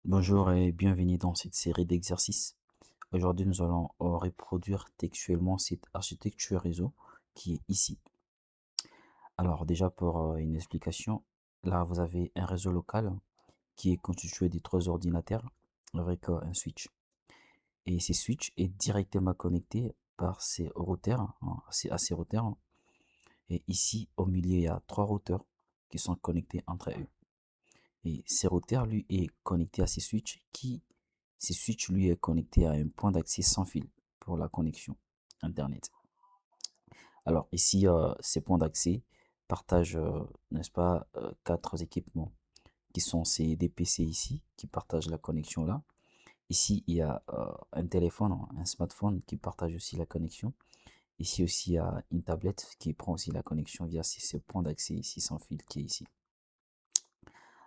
Bonjour et bienvenue dans cette série d'exercices. Aujourd'hui, nous allons reproduire textuellement cette architecture réseau qui est ici. Alors déjà pour une explication, là vous avez un réseau local qui est constitué de trois ordinateurs avec un switch. Et ces switches est directement connecté par ces routeurs, hein, à ces routeurs. Et ici au milieu, il y a trois routeurs qui sont connectés entre eux. Et ce routeur, lui, est connecté à ces switches, lui, est connecté à un point d'accès sans fil pour la connexion Internet. Alors ici, ces points d'accès partagent, n'est-ce pas, quatre équipements qui sont ces des PC ici, qui partagent la connexion là. Ici, il y a un téléphone, un smartphone qui partage aussi la connexion. Ici aussi, il y a une tablette qui prend aussi la connexion via ce point d'accès ici sans fil qui est ici.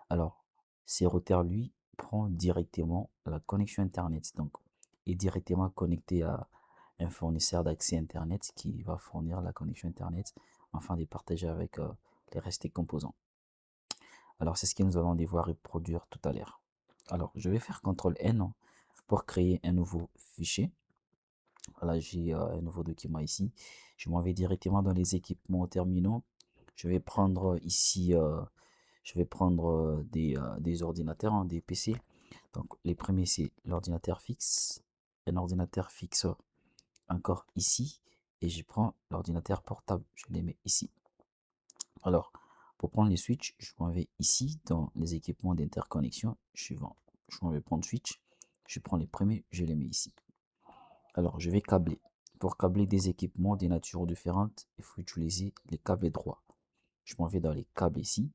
Alors, ces routeurs, lui, prend directement la connexion Internet, donc est directement connecté à un fournisseur d'accès Internet qui va fournir la connexion Internet afin de partager avec les restes des composants. Alors, c'est ce que nous allons devoir reproduire tout à l'heure. Alors, je vais faire CTRL N pour créer un nouveau fichier. Voilà, j'ai un nouveau document ici. Je m'en vais directement dans les équipements terminaux. Je vais prendre ici des ordinateurs, hein, des PC. Donc, les premiers, c'est l'ordinateur fixe, un ordinateur fixe encore ici, et je prends l'ordinateur portable, je les mets ici. Alors, pour prendre les switches, je m'en vais ici dans les équipements d'interconnexion. Je m'en vais prendre switch, je prends les premiers, je les mets ici. Alors, je vais câbler. Pour câbler des équipements de nature différentes, il faut utiliser les câbles droits. Je m'en vais dans les câbles ici.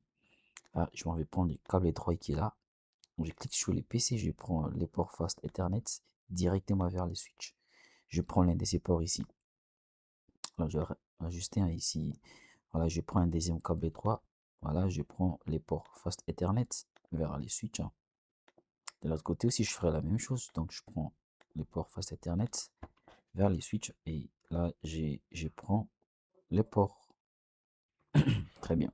Là, je m'en vais prendre le câble droit qui est là. Je clique sur les PC, je prends les ports Fast Ethernet directement vers les switches. Je prends l'un de ces ports ici. Alors, je vais ajuster ici. Voilà, je prends un deuxième câble étroit. Voilà, je prends les ports Fast Ethernet vers les switches, hein. De l'autre côté aussi, je ferai la même chose. Donc, je prends les ports Fast Ethernet vers les switches. Et là, je prends les ports. Très bien.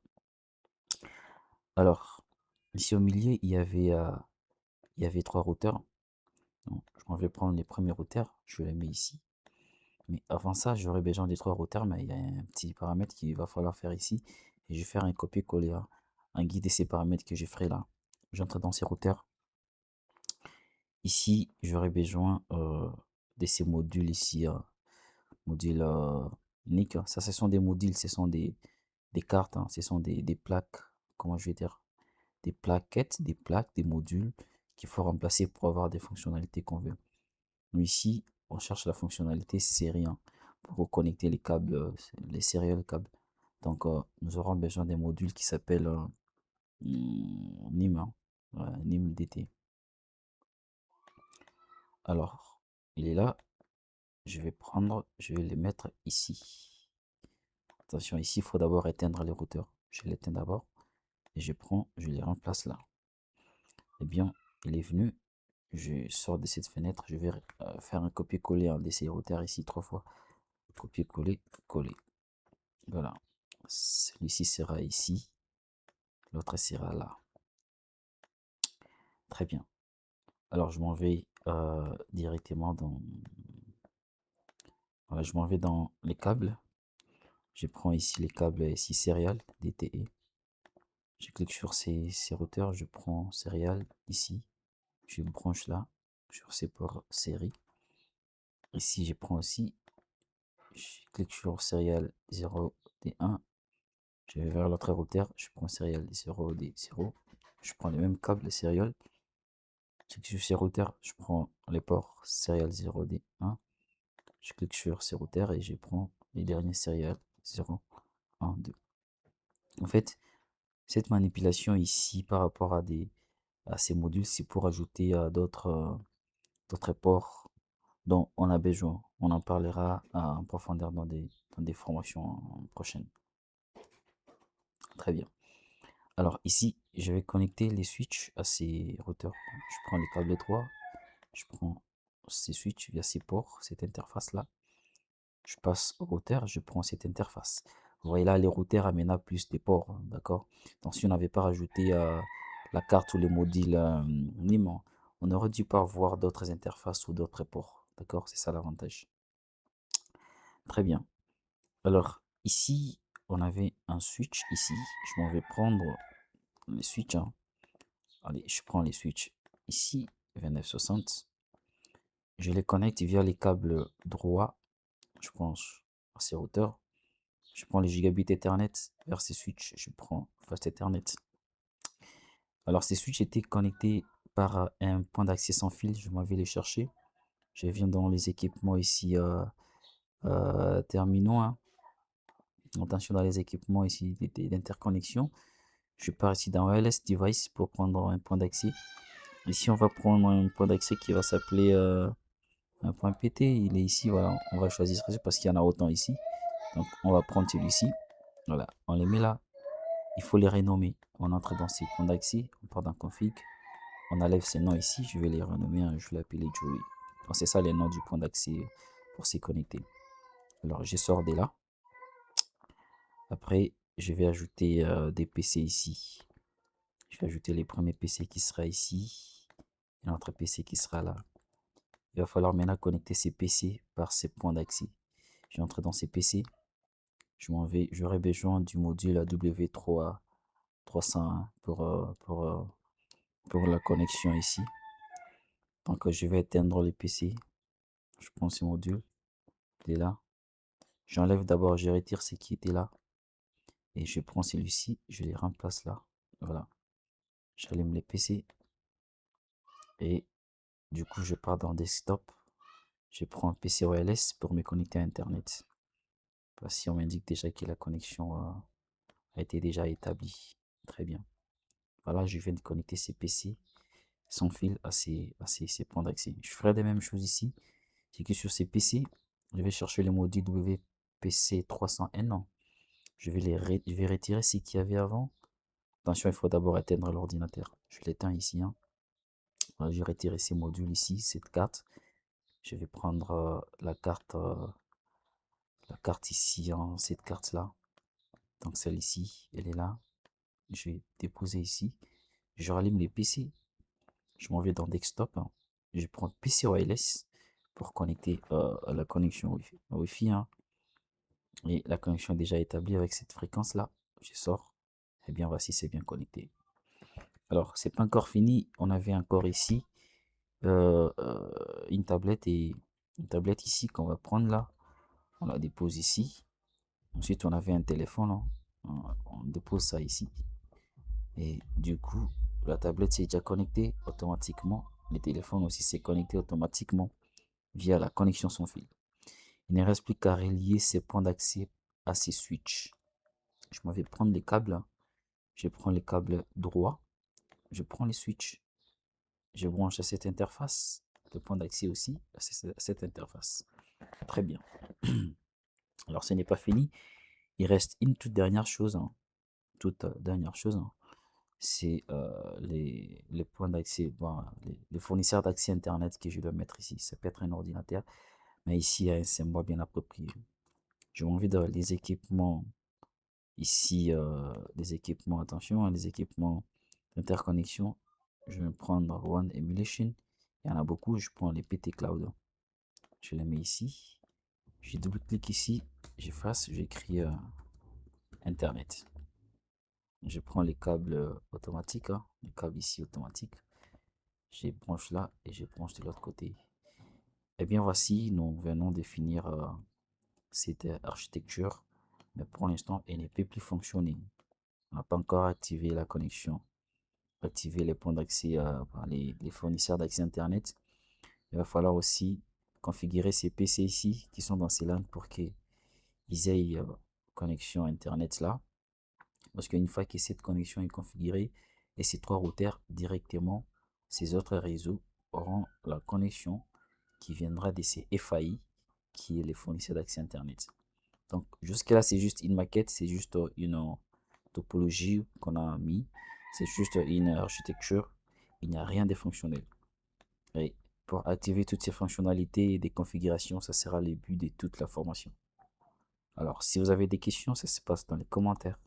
Alors, ici au milieu, il y avait trois routeurs. Donc, je m'en vais prendre les premiers routeurs. Je les mets ici. Mais avant ça, j'aurais besoin des trois routeurs, mais il y a un petit paramètre qu'il va falloir faire ici. Et je vais faire un copier-coller, hein, un guide de ces paramètres que je ferai là. J'entre dans ces routeurs. Ici, j'aurais besoin de ces modules ici, modules uniques, hein. Ça, ce sont des modules, ce sont des cartes, hein, ce sont des plaques, comment je vais dire, des plaquettes, des plaques, des modules qu'il faut remplacer pour avoir des fonctionnalités qu'on veut. Nous ici, on cherche la fonctionnalité série, hein, pour connecter les câbles, les serial câbles. Donc, nous aurons besoin d'un module qui s'appelle NIM, hein, NIM DT. Alors, il est là. Je vais les mettre ici. Attention, ici, il faut d'abord éteindre les routeurs. Je l'éteins d'abord et je les remplace là. Eh bien, il est venu. Je sors de cette fenêtre. Je vais faire un copier-coller, hein, de ces routeurs ici trois fois. Copier-coller, coller. Voilà. Celui-ci sera ici. L'autre sera là. Très bien. Alors, je m'en vais directement dans... Voilà, je m'en vais dans les câbles. Je prends ici les câbles ici Serial DTE. Je clique sur ces routeurs. Je prends Serial ici. Je me branche là sur ces ports série. Ici, je prends aussi. Je clique sur Serial 0D1. Je vais vers l'autre routeur. Je prends Serial 0D0. Je prends les mêmes câbles Serial. Je clique sur ces routeurs, je prends les ports serial 0D1, je clique sur ces routeurs et je prends les derniers serial 0, 1, 2. En fait, cette manipulation ici par rapport à ces modules, c'est pour ajouter d'autres ports dont on a besoin. On en parlera en profondeur dans des formations prochaines. Très bien. Alors ici, je vais connecter les switches à ces routeurs. Je prends les câbles 3, je prends ces switches via ces ports, cette interface-là. Je passe au routeur, je prends cette interface. Vous voyez là, les routeurs amènent plus des ports, hein, d'accord? Donc si on n'avait pas rajouté la carte ou les modules NIM, on aurait dû pas voir d'autres interfaces ou d'autres ports. D'accord? C'est ça l'avantage. Très bien. Alors, ici, on avait un switch ici. Je m'en vais prendre les switches, hein. Allez, je prends les switches ici, 2960. Je les connecte via les câbles droits, je pense, à ces routeurs. Je prends les gigabits Ethernet vers ces switches. Je prends Fast Ethernet. Alors, ces switches étaient connectés par un point d'accès sans fil. Je m'en vais les chercher. Je viens dans les équipements ici, terminaux, hein. Attention dans les équipements ici d'interconnexion. Je pars ici dans Wireless Device pour prendre un point d'accès. Ici, on va prendre un point d'accès qui va s'appeler un point PT. Il est ici, voilà. On va choisir celui-ci parce qu'il y en a autant ici. Donc, on va prendre celui-ci. Voilà, on les met là. Il faut les renommer. On entre dans ces points d'accès. On part dans Config. On enlève ces noms ici. Je vais les renommer, hein. Je vais l'appeler Joey. Donc, c'est ça les noms du point d'accès pour s'y connecter. Alors, je sors de là. Après, je vais ajouter des PC ici. Je vais ajouter les premiers PC qui sera ici. Et notre PC qui sera là. Il va falloir maintenant connecter ces PC par ces points d'accès. Je vais entrer dans ces PC. Je m'en vais. J'aurai besoin du module AW3 301 pour la connexion ici. Donc, je vais éteindre le PC. Je prends ce module. Il est là. J'enlève d'abord, je retire ce qui était là. Et je prends celui-ci. Je les remplace là. Voilà. J'allume les PC. Et du coup, je pars dans Desktop. Je prends un PC wireless pour me connecter à Internet. Si on m'indique déjà que la connexion a été déjà établie. Très bien. Voilà, je viens de connecter ces PC sans fil à ces points d'accès. Je ferai les mêmes choses ici. C'est que sur ces PC, je vais chercher le module WPC 300N. Non. Je vais retirer ce qu'il y avait avant. Attention, il faut d'abord éteindre l'ordinateur. Je l'éteins ici, hein. Voilà, j'ai retiré ces modules ici, cette carte. Je vais prendre la carte ici, hein, cette carte-là. Donc celle-ci, elle est là. Je vais déposer ici. Je rallume les PC. Je m'en vais dans Desktop, hein. Je prends PC Wireless pour connecter la connexion Wi-Fi, hein. Et la connexion est déjà établie avec cette fréquence-là. Je sors. Eh bien, voici, c'est bien connecté. Alors, c'est pas encore fini. On avait encore ici euh, euh, une tablette et une tablette ici qu'on va prendre là. On la dépose ici. Ensuite, on avait un téléphone, hein. On dépose ça ici. Et du coup, la tablette s'est déjà connectée automatiquement. Le téléphone aussi s'est connecté automatiquement via la connexion sans fil. Il ne reste plus qu'à relier ces points d'accès à ces switches. Je m'en vais prendre les câbles, hein. Je prends les câbles droits. Je prends les switches. Je branche à cette interface. Le point d'accès aussi à cette interface. Très bien. Alors, ce n'est pas fini. Il reste une toute dernière chose, hein. Toute dernière chose, hein. C'est les points d'accès, bon, les fournisseurs d'accès Internet que je dois mettre ici. Ça peut être un ordinateur, mais ici, il y a un symbole bien approprié. Je m'en vais dans les équipements. Ici, les équipements, attention, hein, les équipements d'interconnexion. Je vais prendre One Emulation. Il y en a beaucoup. Je prends les PT Cloud. Je les mets ici. Je double-clique ici. J'efface. J'écris Internet. Je prends les câbles automatiques, hein, les câbles ici automatiques. Je les branche là et je branche de l'autre côté. Et bien voici, nous venons de finir cette architecture, mais pour l'instant, elle ne peut plus fonctionner. On n'a pas encore activé la connexion, activé les points d'accès par les fournisseurs d'accès Internet. Il va falloir aussi configurer ces PC ici qui sont dans ces LAN pour qu'ils aient connexion Internet là. Parce qu'une fois que cette connexion est configurée et ces trois routeurs directement, ces autres réseaux auront la connexion qui viendra de ces FAI, qui est les fournisseurs d'accès Internet. Donc jusque-là, c'est juste une maquette, c'est juste une topologie qu'on a mis, c'est juste une architecture, il n'y a rien de fonctionnel. Et pour activer toutes ces fonctionnalités et des configurations, ça sera le but de toute la formation. Alors, si vous avez des questions, ça se passe dans les commentaires.